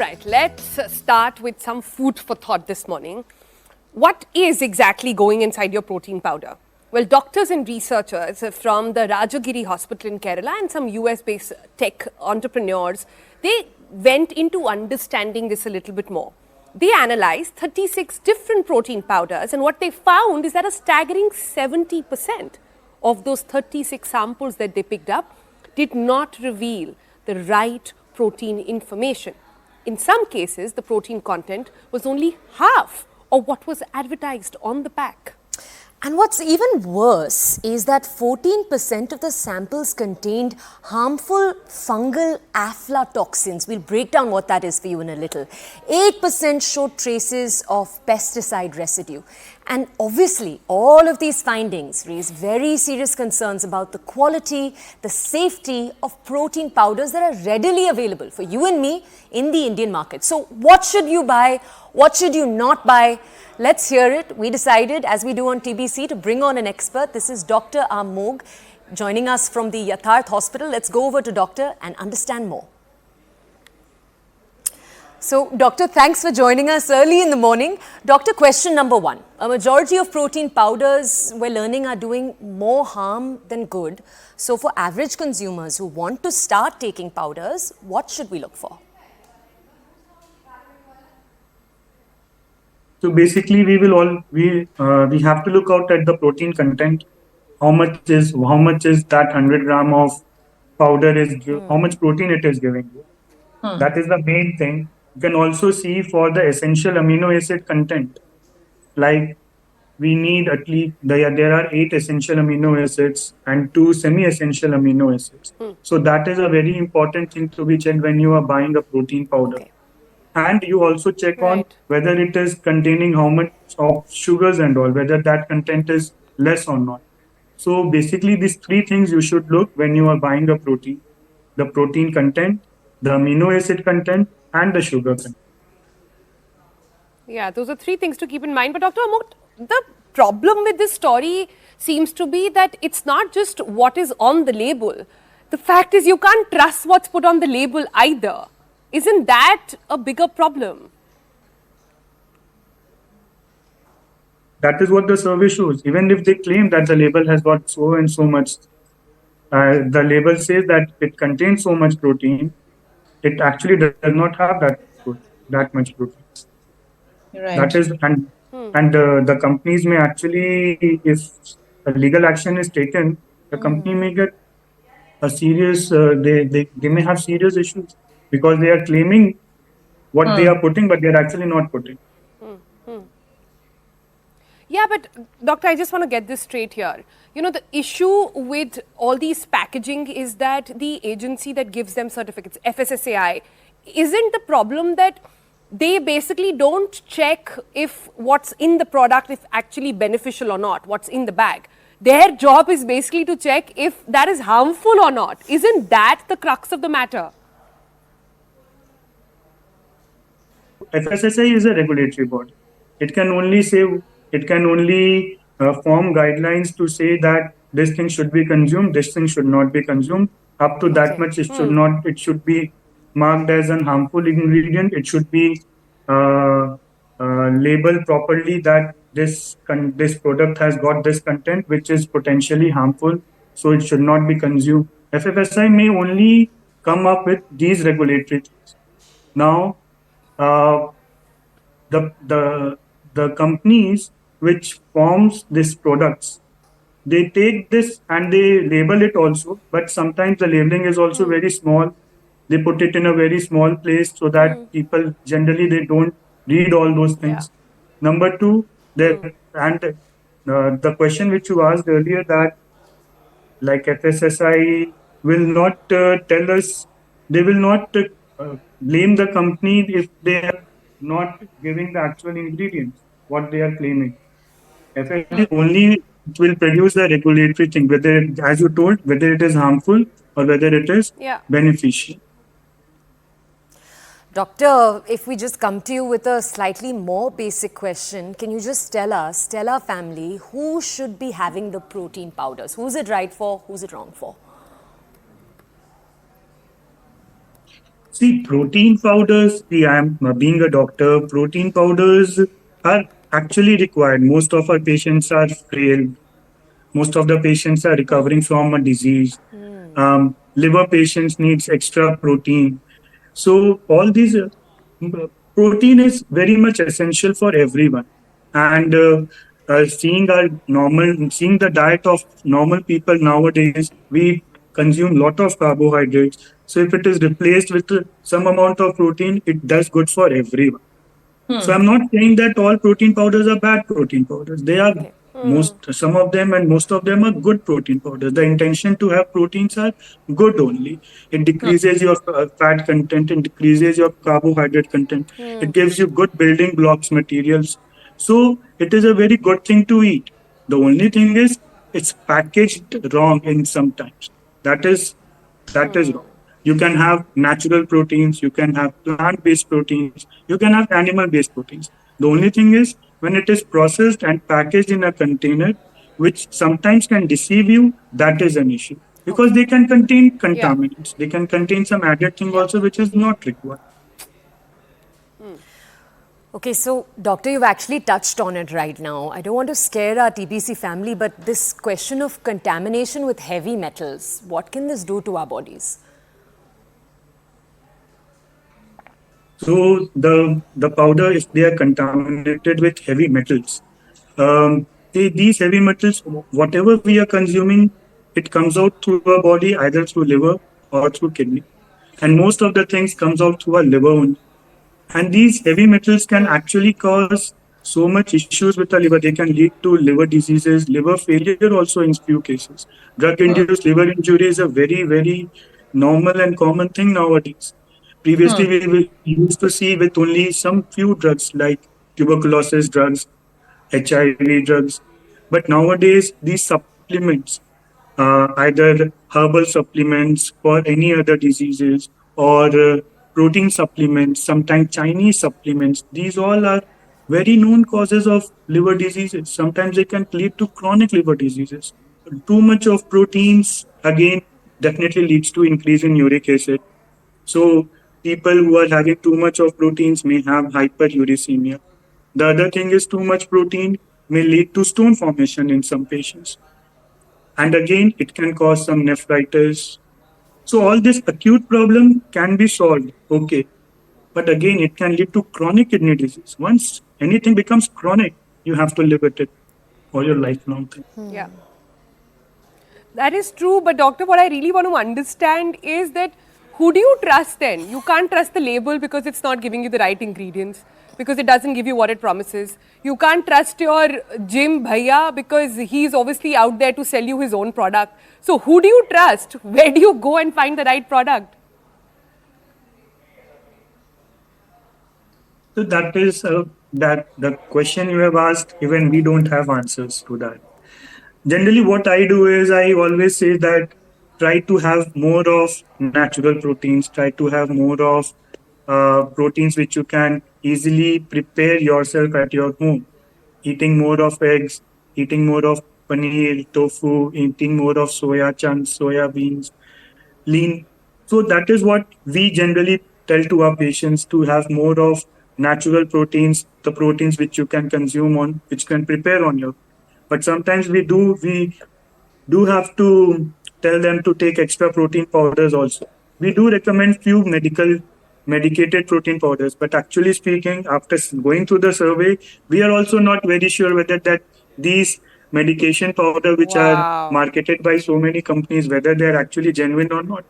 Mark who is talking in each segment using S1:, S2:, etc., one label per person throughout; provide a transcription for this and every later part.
S1: Right, let's start with some food for thought this morning. What is exactly going inside your protein powder? Well, doctors and researchers from the Rajagiri Hospital in Kerala and some US-based tech entrepreneurs, they went into understanding this a little bit more. They analyzed 36 different protein powders, and what they found is that a staggering 70% of those 36 samples that they picked up did not reveal the right protein information. In some cases, the protein content was only half of what was advertised on the pack.
S2: And what's even worse is that 14% of the samples contained harmful fungal aflatoxins. We'll break down what that is for you in a little. 8% showed traces of pesticide residue. And obviously, all of these findings raise very serious concerns about the quality, the safety of protein powders that are readily available for you and me in the Indian market. So what should you buy? What should you not buy? Let's hear it. We decided, as we do on TBC, to bring on an expert. This is Dr. Amogh joining us from the Yatharth Hospital. Let's go over to Doctor and understand more. So, Doctor, thanks for joining us early in the morning. Doctor, question number one. A majority of protein powders we're learning are doing more harm than good. So, for average consumers who want to start taking powders, what should we look for?
S3: So basically, we have to look out at the protein content. How much is that 100 gram of powder how much protein it is giving you. That is the main thing. You can also see for the essential amino acid content. Like we need at least there are 8 essential amino acids and 2 semi-essential amino acids. So that is a very important thing to be checked when you are buying a protein powder.
S2: Okay.
S3: And you also check on whether it is containing how much of sugars and all, whether that content is less or not. So basically, these 3 things you should look when you are buying a protein: the protein content, the amino acid content, and the sugar content.
S1: Yeah, those are 3 things to keep in mind. But Dr. Amogh, the problem with this story seems to be that it's not just what is on the label. The fact is you can't trust what's put on the label either. Isn't that a bigger problem?
S3: That is what the survey shows. Even if they claim that the label has got so and so much, the label says that it contains so much protein, it actually does not have that much protein.
S4: Right.
S3: That is, and the companies may actually, if a legal action is taken, the company may get a serious, they may have serious issues because they are claiming what they are putting, but they are actually not putting.
S1: Yeah, but Doctor, I just want to get this straight here. You know, the issue with all these packaging is that the agency that gives them certificates, FSSAI, isn't the problem that they basically don't check if what's in the product is actually beneficial or not, what's in the bag. Their job is basically to check if that is harmful or not. Isn't that the crux of the matter?
S3: FSSAI is a regulatory body. It can only form guidelines to say that this thing should be consumed, this thing should not be consumed. Up to that much, it should not. It should be marked as an harmful ingredient. It should be labeled properly that this product has got this content which is potentially harmful, so it should not be consumed. FSSAI may only come up with these regulatory things. Now, the companies which forms these products, they take this and they label it also, but sometimes the labeling is also very small. They put it in a very small place so that people generally they don't read all those things. Number 2, the question which you asked earlier, that like FSSAI will not tell us, they will not blame the company if they are not giving the actual ingredients, what they are claiming. FSSAI only will produce the regulatory thing, whether, as you told, whether it is harmful or whether it is beneficial.
S2: Doctor, if we just come to you with a slightly more basic question, can you just tell us, tell our family, who should be having the protein powders? Who's it right for? Who's it wrong for?
S3: See, protein powders, see, I'm being a doctor, protein powders are actually required. Most of our patients are frail. Most of the patients are recovering from a disease. Liver patients needs extra protein. So all these protein is very much essential for everyone. And seeing the diet of normal people nowadays, we consume lot of carbohydrates. So if it is replaced with some amount of protein, it does good for everyone. So I'm not saying that all protein powders are bad protein powders. They are some of them and most of them are good protein powders. The intention to have proteins are good only. It decreases your fat content, it decreases your carbohydrate content. It gives you good building blocks materials. So it is a very good thing to eat. The only thing is it's packaged wrong in sometimes. That is wrong. You can have natural proteins, you can have plant based proteins, you can have animal based proteins. The only thing is when it is processed and packaged in a container, which sometimes can deceive you, that is an issue. Because they can contain
S1: Yeah.
S3: contaminants, they can contain some added thing
S1: Yeah.
S3: also which is not required.
S2: Okay, so doctor, you've actually touched on it right now. I don't want to scare our TBC family, but this question of contamination with heavy metals, what can this do to our bodies?
S3: So the powder, if they are contaminated with heavy metals, these heavy metals, whatever we are consuming, it comes out through our body either through liver or through kidney, and most of the things comes out through our liver only. And these heavy metals can actually cause so much issues with the liver. They can lead to liver diseases, liver failure also in few cases. Drug-induced liver injury is a very, very normal and common thing nowadays. Previously, we used to see with only some few drugs like tuberculosis drugs, HIV drugs. But nowadays, these supplements, either herbal supplements for any other diseases or protein supplements, sometimes Chinese supplements, these all are very known causes of liver diseases. Sometimes they can lead to chronic liver diseases. Too much of proteins, again, definitely leads to increase in uric acid. So people who are having too much of proteins may have hyperuricemia. The other thing is too much protein may lead to stone formation in some patients. And again, it can cause some nephritis. So all this acute problem can be solved. Okay. But again, it can lead to chronic kidney disease. Once anything becomes chronic, you have to live with it for your lifelong thing.
S1: Yeah. That is true, but doctor, what I really want to understand is that who do you trust then? You can't trust the label because it's not giving you the right ingredients, because it doesn't give you what it promises. You can't trust your gym bhaiya because he's obviously out there to sell you his own product. So who do you trust? Where do you go and find the right product?
S3: So that is that the question you have asked, even we don't have answers to that. Generally, what I do is I always say that try to have more of natural proteins, try to have more of proteins which you can easily prepare yourself at your home. Eating more of eggs, eating more of paneer, tofu, eating more of soya chunks, soya beans, lean. So that is what we generally tell to our patients, to have more of natural proteins, the proteins which you can consume on, which can prepare on your. But sometimes we do have to tell them to take extra protein powders also. We do recommend few medicated protein powders, but actually speaking, after going through the survey, we are also not very sure whether that these medication powder which are
S1: Wow.
S3: marketed by so many companies, whether they're actually genuine or not.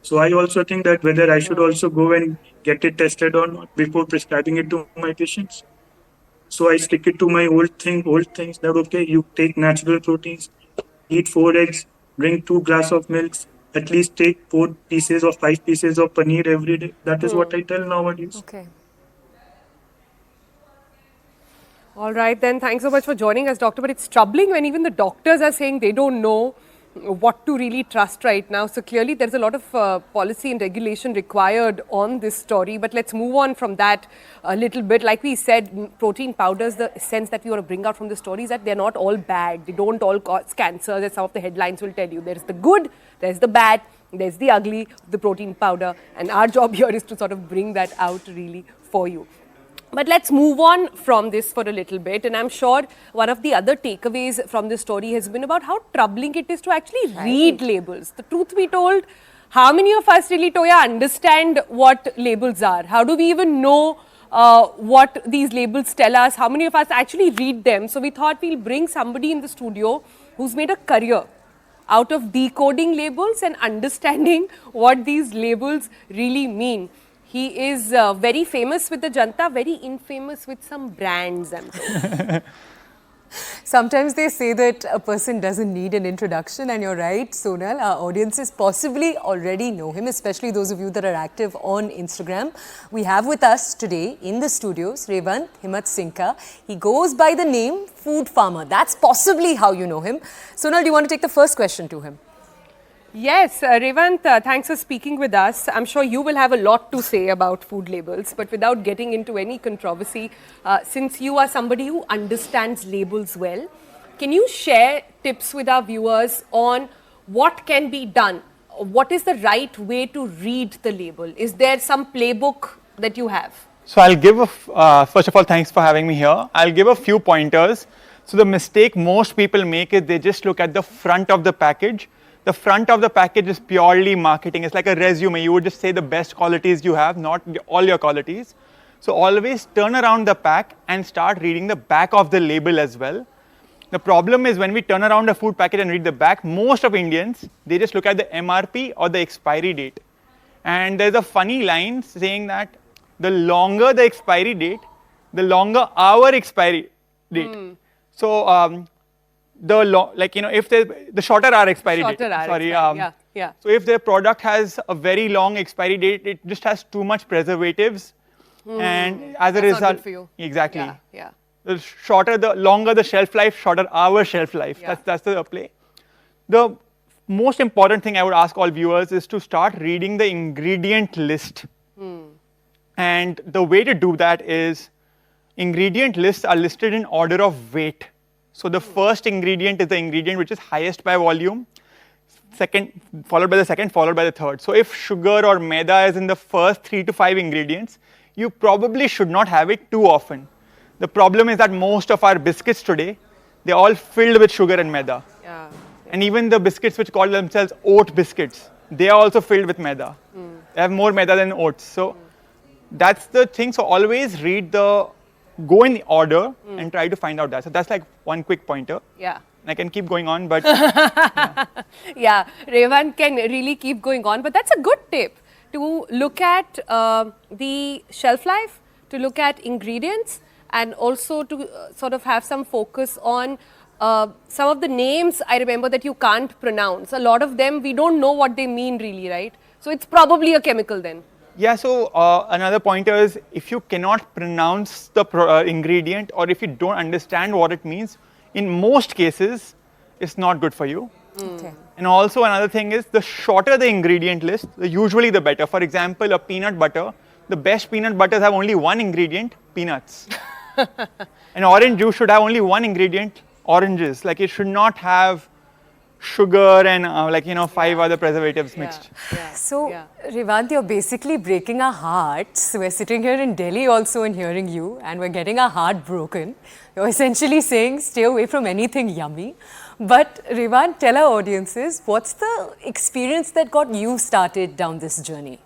S3: So I also think that whether I should also go and get it tested or not before prescribing it to my patients. So I stick it to my old things that okay, you take natural proteins, eat 4 eggs, drink 2 glass of milks, at least take 4 pieces or 5 pieces of paneer every day. That is what I tell nowadays.
S2: Okay.
S1: All right, then. Thanks so much for joining us, doctor. But it's troubling when even the doctors are saying they don't know what to really trust right now. So clearly, there's a lot of policy and regulation required on this story. But let's move on from that a little bit. Like we said, protein powders, the sense that we want to bring out from the story is that they're not all bad. They don't all cause cancers, as some of the headlines will tell you. There's the good, there's the bad, There's the ugly, the protein powder, and our job here is to sort of bring that out really for you. But let's move on from this for a little bit, and I'm sure one of the other takeaways from this story has been about how troubling it is to actually read labels. The truth be told, how many of us really, Toya, understand what labels are? How do we even know what these labels tell us? How many of us actually read them? So we thought we'll bring somebody in the studio who's made a career out of decoding labels and understanding what these labels really mean. He is very famous with the Janta, very infamous with some brands, I'm told.
S2: Sometimes they say that a person doesn't need an introduction, and you're right, Sonal. Our audiences possibly already know him, especially those of you that are active on Instagram. We have with us today in the studios Revant Himmat Singka. He goes by the name Food Farmer. That's possibly how you know him. Sonal, do you want to take the first question to him?
S1: Yes, Revant, thanks for speaking with us. I'm sure you will have a lot to say about food labels, but without getting into any controversy, since you are somebody who understands labels well, can you share tips with our viewers on what can be done? What is the right way to read the label? Is there some playbook that you have?
S4: So I'll give first of all, thanks for having me here. I'll give a few pointers. So the mistake most people make is they just look at the front of the package. The front of the package is purely marketing. It's like a resume. You would just say the best qualities you have, not all your qualities. So always turn around the pack and start reading the back of the label as well. The problem is when we turn around a food package and read the back, most of Indians, they just look at the MRP or the expiry date. And there's a funny line saying that the longer the expiry date, the longer our expiry date. So if the shorter our expiry date. So if their product has a very long expiry date, it just has too much preservatives, and as a result,
S1: not good for you.
S4: Exactly.
S1: Yeah.
S4: The longer the shelf life, shorter our shelf life.
S1: Yeah.
S4: That's the play. The most important thing I would ask all viewers is to start reading the ingredient list. And the way to do that is ingredient lists are listed in order of weight. So the first ingredient is the ingredient which is highest by volume, second followed by the second, followed by the third. So if sugar or maida is in the first 3 to 5 ingredients, you probably should not have it too often. The problem is that most of our biscuits today, they're all filled with sugar and maida. And even the biscuits which call themselves oat biscuits, they are also filled with maida. They have more maida than oats. So that's the thing. So always go in the order and try to find out that. So that's like one quick pointer.
S1: Yeah.
S4: I can keep going on, but
S1: Yeah, Revant can really keep going on, but that's a good tip to look at the shelf life, to look at ingredients, and also to sort of have some focus on some of the names I remember that you can't pronounce. A lot of them, we don't know what they mean really, right? So it's probably a chemical then.
S4: yeah. So another pointer is if you cannot pronounce the ingredient or if you don't understand what it means, in most cases, it's not good for you.
S2: Okay.
S4: And also another thing is the shorter the ingredient list, usually the better. For example, a peanut butter, the best peanut butters have only one ingredient, peanuts. An orange juice should have only one ingredient, oranges. Like it should not have sugar and 5 other preservatives mixed.
S2: So, Revant, you're basically breaking our hearts. We're sitting here in Delhi also and hearing you, and we're getting our heart broken. You're essentially saying stay away from anything yummy. But Revant, tell our audiences, what's the experience that got you started down this journey,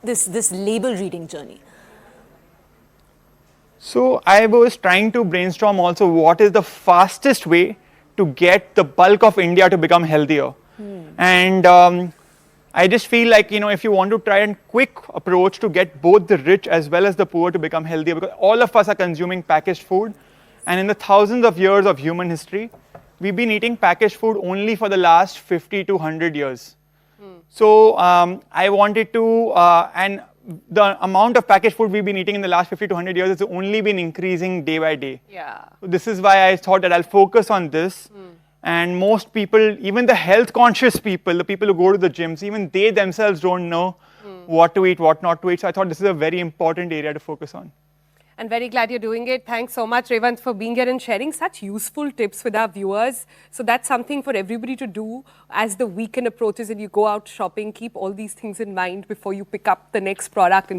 S2: this label reading journey?
S4: So I was trying to brainstorm also what is the fastest way to get the bulk of India to become healthier. And I just feel like, if you want to try a quick approach to get both the rich as well as the poor to become healthier, because all of us are consuming packaged food. And in the thousands of years of human history, we've been eating packaged food only for the last 50 to 100 years. So I wanted to, and the amount of packaged food we've been eating in the last 50 to 100 years has only been increasing day by day. So this is why I thought that I'll focus on this. And most people, even the health conscious people, the people who go to the gyms, even they themselves don't know what to eat, what not to eat. So I thought this is a very important area to focus on.
S1: And very glad you're doing it. Thanks so much, Revant, for being here and sharing such useful tips with our viewers. So that's something for everybody to do as the weekend approaches and you go out shopping. Keep all these things in mind before you pick up the next product.